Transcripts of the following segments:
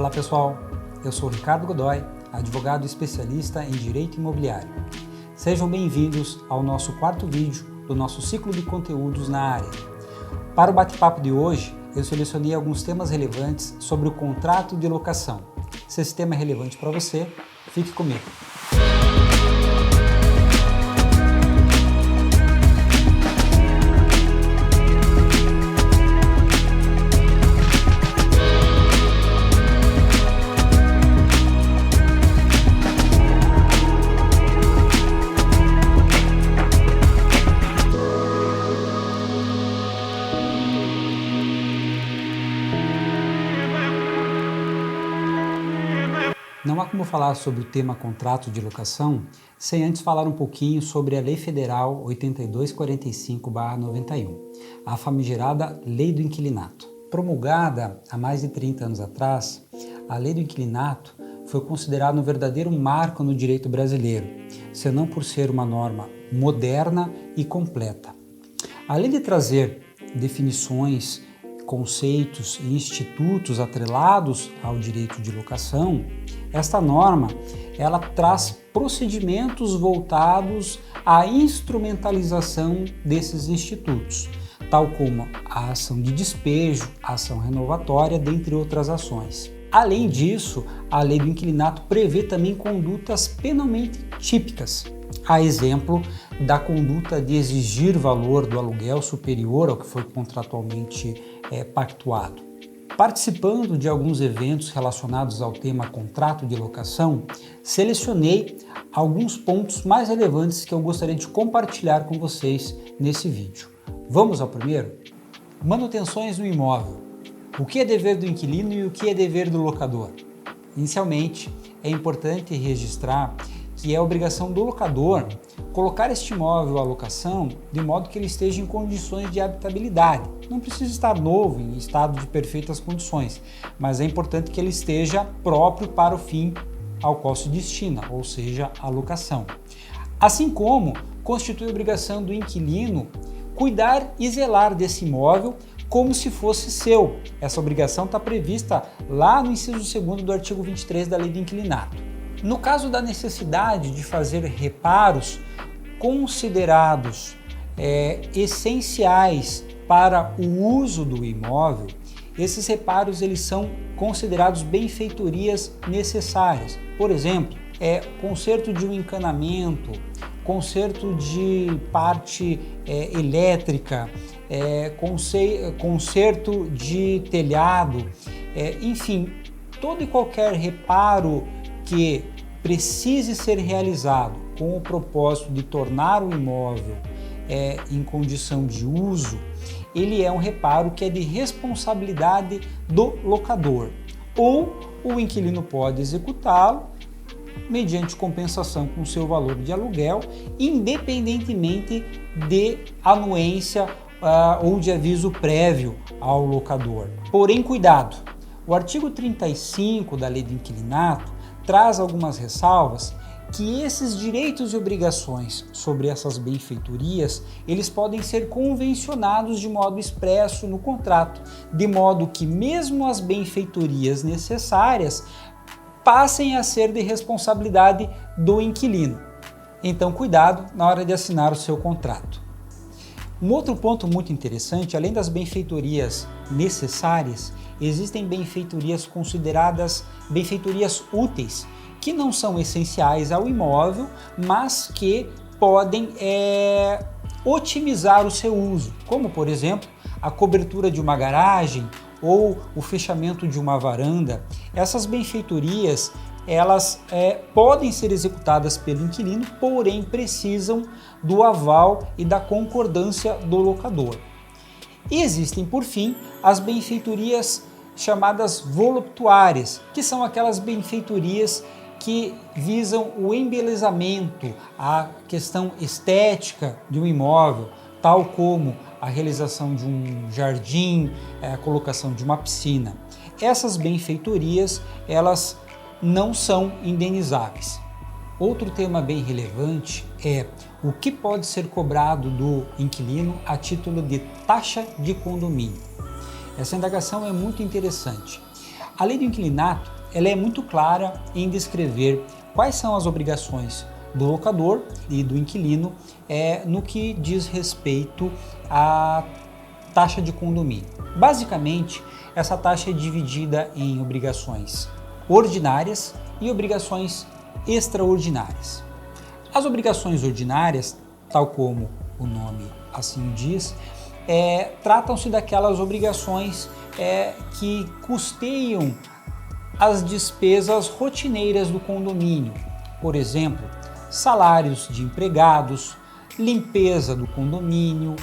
Olá pessoal, eu sou Ricardo Godoy, advogado especialista em Direito Imobiliário. Sejam bem-vindos ao nosso quarto vídeo do nosso ciclo de conteúdos na área. Para o bate-papo de hoje, eu selecionei alguns temas relevantes sobre o contrato de locação. Se esse tema é relevante para você, fique comigo. Não há como falar sobre o tema contrato de locação sem antes falar um pouquinho sobre a Lei Federal 8245/91, a famigerada Lei do Inquilinato. Promulgada há mais de 30 anos atrás, a Lei do Inquilinato foi considerada um verdadeiro marco no direito brasileiro, senão por ser uma norma moderna e completa. Além de trazer definições, conceitos e institutos atrelados ao direito de locação, esta norma ela traz procedimentos voltados à instrumentalização desses institutos, tal como a ação de despejo, a ação renovatória, dentre outras ações. Além disso, a Lei do Inquilinato prevê também condutas penalmente típicas, a exemplo da conduta de exigir valor do aluguel superior ao que foi contratualmente pactuado. Participando de alguns eventos relacionados ao tema contrato de locação, selecionei alguns pontos mais relevantes que eu gostaria de compartilhar com vocês nesse vídeo. Vamos ao primeiro? Manutenções no imóvel. O que é dever do inquilino e o que é dever do locador? Inicialmente, é importante registrar que é obrigação do locador colocar este imóvel à locação de modo que ele esteja em condições de habitabilidade. Não precisa estar novo, em estado de perfeitas condições, mas é importante que ele esteja próprio para o fim ao qual se destina, ou seja, a locação. Assim como constitui obrigação do inquilino cuidar e zelar desse imóvel como se fosse seu. Essa obrigação está prevista lá no inciso 2º do artigo 23 da Lei do Inquilinato. No caso da necessidade de fazer reparos considerados essenciais para o uso do imóvel, esses reparos eles são considerados benfeitorias necessárias. Por exemplo, conserto de um encanamento, conserto de parte elétrica, conserto de telhado, enfim, todo e qualquer reparo que precise ser realizado com o propósito de tornar o imóvel em condição de uso, ele é um reparo que é de responsabilidade do locador, ou o inquilino pode executá-lo mediante compensação com seu valor de aluguel, independentemente de anuência ou de aviso prévio ao locador. Porém, cuidado! O artigo 35 da Lei do Inquilinato traz algumas ressalvas que esses direitos e obrigações sobre essas benfeitorias, eles podem ser convencionados de modo expresso no contrato, de modo que mesmo as benfeitorias necessárias passem a ser de responsabilidade do inquilino. Então, cuidado na hora de assinar o seu contrato. Um outro ponto muito interessante, além das benfeitorias necessárias, existem benfeitorias consideradas benfeitorias úteis, que não são essenciais ao imóvel, mas que podem otimizar o seu uso, como por exemplo, a cobertura de uma garagem ou o fechamento de uma varanda. Essas benfeitorias, elas podem ser executadas pelo inquilino, porém precisam do aval e da concordância do locador. E existem, por fim, as benfeitorias chamadas voluptuárias, que são aquelas benfeitorias que visam o embelezamento, a questão estética de um imóvel, tal como a realização de um jardim, a colocação de uma piscina. Essas benfeitorias, elas não são indenizáveis. Outro tema bem relevante é o que pode ser cobrado do inquilino a título de taxa de condomínio. Essa indagação é muito interessante. A lei do inquilinato ela é muito clara em descrever quais são as obrigações do locador e do inquilino no que diz respeito à taxa de condomínio. Basicamente, essa taxa é dividida em obrigações ordinárias e obrigações extraordinárias. As obrigações ordinárias, tal como o nome assim diz, tratam-se daquelas obrigações que custeiam as despesas rotineiras do condomínio. Por exemplo, salários de empregados, limpeza do condomínio,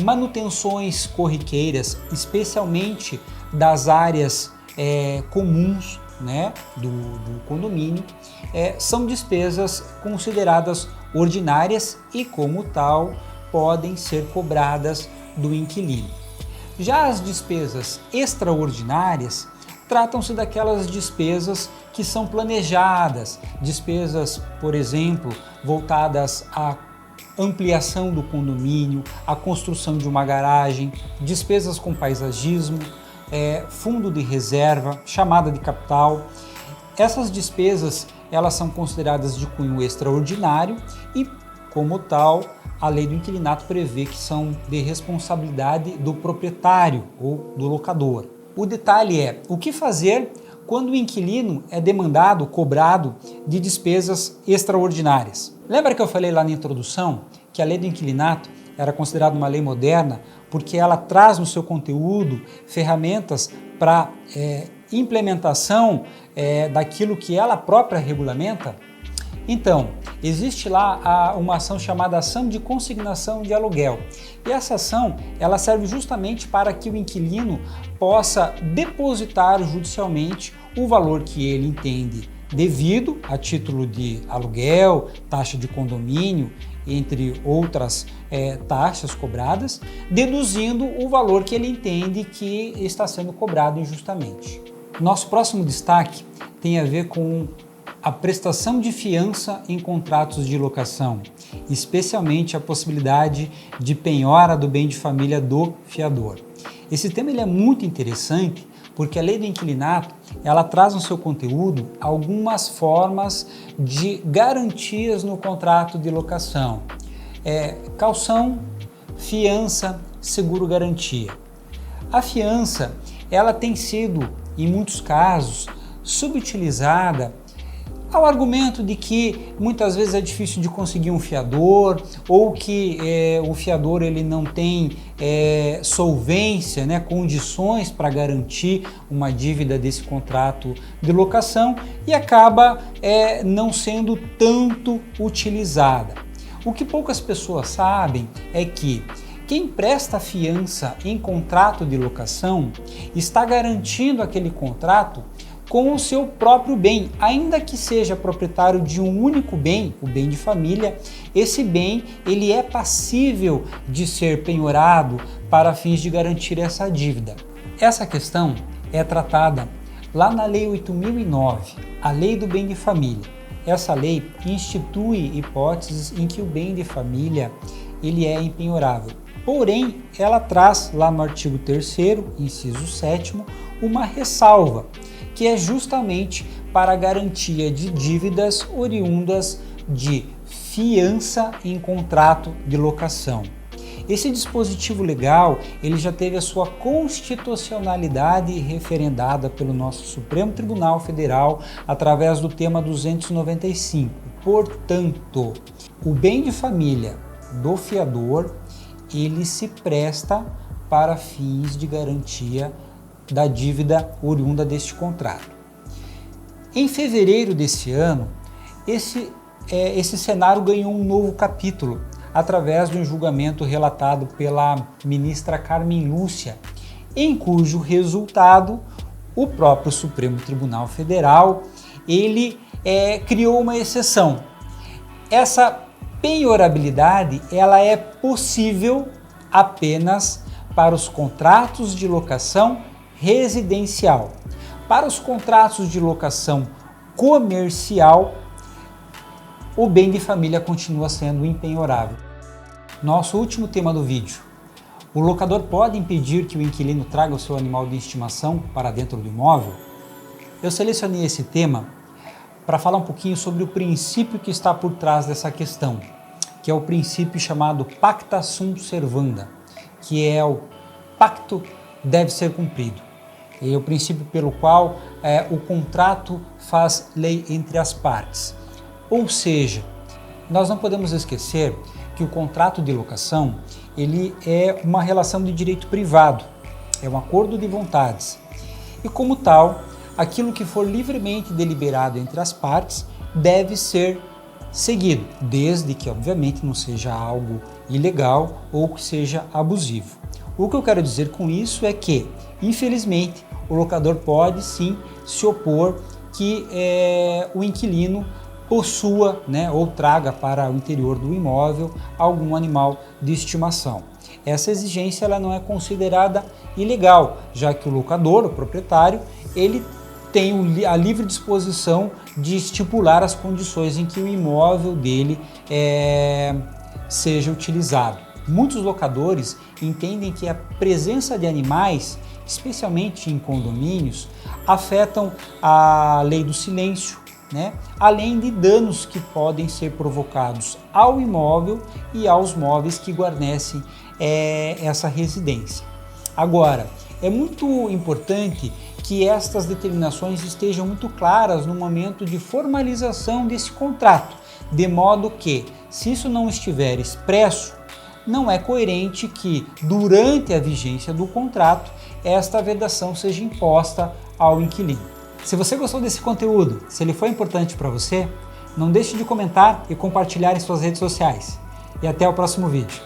manutenções corriqueiras, especialmente das áreas comuns, né, do condomínio, são despesas consideradas ordinárias e, como tal, podem ser cobradas do inquilino. Já as despesas extraordinárias tratam-se daquelas despesas que são planejadas, despesas, por exemplo, voltadas à ampliação do condomínio, à construção de uma garagem, despesas com paisagismo, fundo de reserva, chamada de capital. Essas despesas elas são consideradas de cunho extraordinário e, como tal, a lei do inquilinato prevê que são de responsabilidade do proprietário ou do locador. O detalhe é o que fazer quando o inquilino é demandado, cobrado de despesas extraordinárias. Lembra que eu falei lá na introdução que a lei do inquilinato era considerada uma lei moderna porque ela traz no seu conteúdo ferramentas para implementação daquilo que ela própria regulamenta? Então, existe lá uma ação chamada ação de consignação de aluguel. E essa ação, ela serve justamente para que o inquilino possa depositar judicialmente o valor que ele entende devido a título de aluguel, taxa de condomínio, entre outras taxas cobradas, deduzindo o valor que ele entende que está sendo cobrado injustamente. Nosso próximo destaque tem a ver com a prestação de fiança em contratos de locação, especialmente a possibilidade de penhora do bem de família do fiador. Esse tema ele é muito interessante porque a lei do inquilinato ela traz no seu conteúdo algumas formas de garantias no contrato de locação. Caução, fiança, seguro-garantia. A fiança ela tem sido, em muitos casos, subutilizada ao argumento de que muitas vezes é difícil de conseguir um fiador ou que o fiador ele não tem solvência, né, condições para garantir uma dívida desse contrato de locação e acaba não sendo tanto utilizada. O que poucas pessoas sabem é que quem presta fiança em contrato de locação está garantindo aquele contrato com o seu próprio bem, ainda que seja proprietário de um único bem, o bem de família, esse bem ele é passível de ser penhorado para fins de garantir essa dívida. Essa questão é tratada lá na Lei 8.009, a Lei do Bem de Família. Essa lei institui hipóteses em que o bem de família ele é impenhorável. Porém, ela traz lá no artigo 3º, inciso 7º, uma ressalva, que é justamente para a garantia de dívidas oriundas de fiança em contrato de locação. Esse dispositivo legal ele já teve a sua constitucionalidade referendada pelo nosso Supremo Tribunal Federal através do tema 295. Portanto, o bem de família do fiador ele se presta para fins de garantia da dívida oriunda deste contrato. Em fevereiro desse ano, esse cenário ganhou um novo capítulo através de um julgamento relatado pela ministra Carmen Lúcia, em cujo resultado o próprio Supremo Tribunal Federal ele criou uma exceção. Essa penhorabilidade ela é possível apenas para os contratos de locação residencial. Para os contratos de locação comercial, o bem de família continua sendo impenhorável. Nosso último tema do vídeo, O locador pode impedir que o inquilino traga o seu animal de estimação para dentro do imóvel? Eu selecionei esse tema para falar um pouquinho sobre o princípio que está por trás dessa questão, que é o princípio chamado pacta sunt servanda, que é o pacto deve ser cumprido. É o princípio pelo qual o contrato faz lei entre as partes. Ou seja, nós não podemos esquecer que o contrato de locação ele é uma relação de direito privado, é um acordo de vontades. E como tal, aquilo que for livremente deliberado entre as partes deve ser seguido, desde que, obviamente, não seja algo ilegal ou que seja abusivo. O que eu quero dizer com isso é que, infelizmente, o locador pode sim se opor que o inquilino possua, ou traga para o interior do imóvel algum animal de estimação. Essa exigência ela não é considerada ilegal, já que o locador, o proprietário, ele tem a livre disposição de estipular as condições em que o imóvel dele seja utilizado. Muitos locadores entendem que a presença de animais, especialmente em condomínios, afetam a lei do silêncio, além de danos que podem ser provocados ao imóvel e aos móveis que guarnecem essa residência. Agora, é muito importante que estas determinações estejam muito claras no momento de formalização desse contrato, de modo que, se isso não estiver expresso, não é coerente que, durante a vigência do contrato, esta vedação seja imposta ao inquilino. Se você gostou desse conteúdo, se ele foi importante para você, não deixe de comentar e compartilhar em suas redes sociais. E até o próximo vídeo.